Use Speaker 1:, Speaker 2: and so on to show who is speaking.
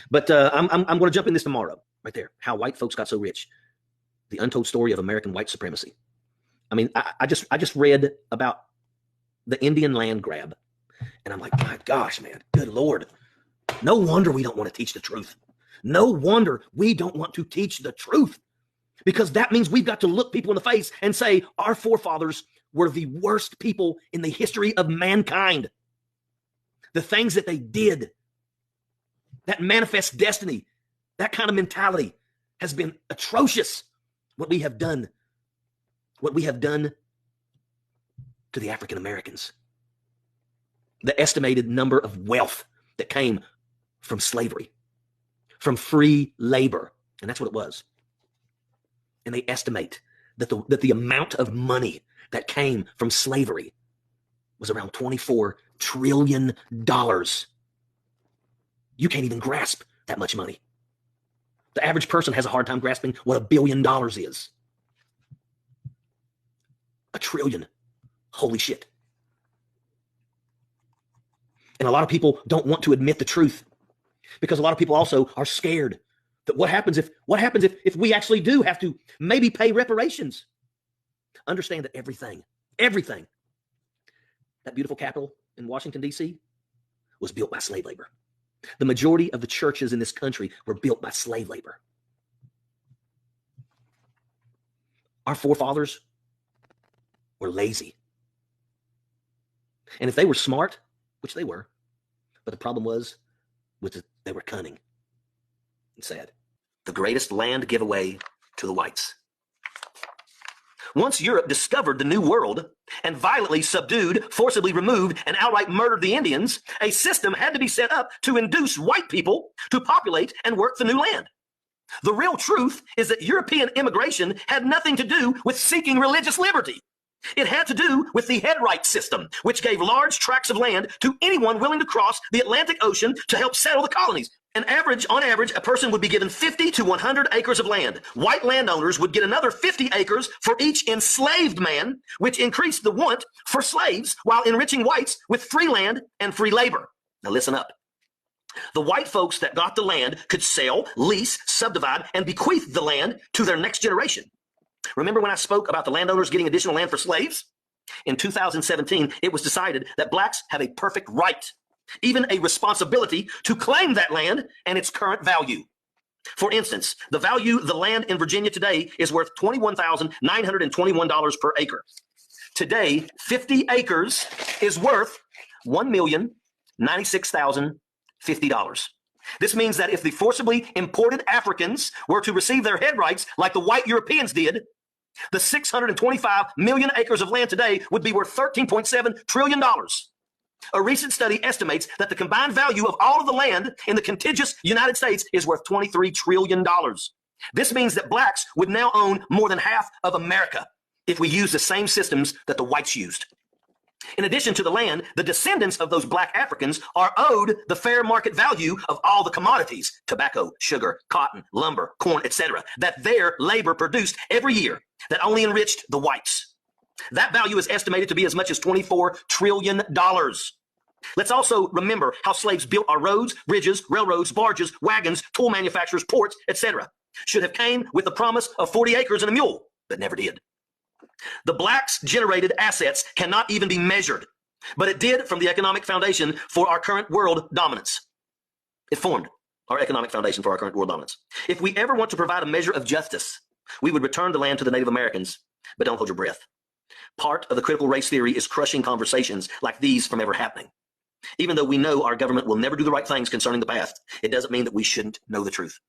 Speaker 1: But I'm going to jump in this tomorrow, right there. How white folks got so rich. The untold story of American white supremacy. I mean, I just read about the Indian land grab, and I'm like, my gosh, man, good Lord. No wonder we don't want to teach the truth. No wonder we don't want to teach the truth, because that means we've got to look people in the face and say our forefathers were the worst people in the history of mankind. The things that they did, that manifest destiny, that kind of mentality has been atrocious. What we have done to the African Americans, the estimated number of wealth that came from slavery, from free labor, and that's what it was. And they estimate that the amount of money that came from slavery was around $24 trillion. You can't even grasp that much money. The average person has a hard time grasping what $1 billion is. $1 trillion. Holy shit. And a lot of people don't want to admit the truth, because a lot of people also are scared that what happens if we actually do have to maybe pay reparations. Understand that everything, that beautiful Capitol in Washington, D.C. was built by slave labor. The majority of the churches in this country were built by slave labor. Our forefathers were lazy. And if they were smart, which they were, but the problem was they were cunning and sad. The greatest land giveaway to the whites. Once Europe discovered the New World and violently subdued, forcibly removed, and outright murdered the Indians, a system had to be set up to induce white people to populate and work the new land. The real truth is that European immigration had nothing to do with seeking religious liberty. It had to do with the head right system, which gave large tracts of land to anyone willing to cross the Atlantic Ocean to help settle the colonies. On average, a person would be given 50 to 100 acres of land. White landowners would get another 50 acres for each enslaved man, which increased the want for slaves while enriching whites with free land and free labor. Now listen up. The white folks that got the land could sell, lease, subdivide, and bequeath the land to their next generation. Remember when I spoke about the landowners getting additional land for slaves? In 2017, it was decided that blacks have a perfect right, even a responsibility, to claim that land and its current value. For instance, the value of the land in Virginia today is worth $21,921 per acre. Today, 50 acres is worth $1,096,050. This means that if the forcibly imported Africans were to receive their head rights like the white Europeans did, the 625 million acres of land today would be worth $13.7 trillion. A recent study estimates that the combined value of all of the land in the contiguous United States is worth $23 trillion. This means that blacks would now own more than half of America if we use the same systems that the whites used. In addition to the land, the descendants of those black Africans are owed the fair market value of all the commodities, tobacco, sugar, cotton, lumber, corn, etc., that their labor produced every year that only enriched the whites. That value is estimated to be as much as $24 trillion. Let's also remember how slaves built our roads, bridges, railroads, barges, wagons, tool manufacturers, ports, etc. Should have came with the promise of 40 acres and a mule, but never did. The blacks' generated assets cannot even be measured, but it did from the economic foundation for our current world dominance. It formed our economic foundation for our current world dominance. If we ever want to provide a measure of justice, we would return the land to the Native Americans, but don't hold your breath. Part of the critical race theory is crushing conversations like these from ever happening. Even though we know our government will never do the right things concerning the past, it doesn't mean that we shouldn't know the truth.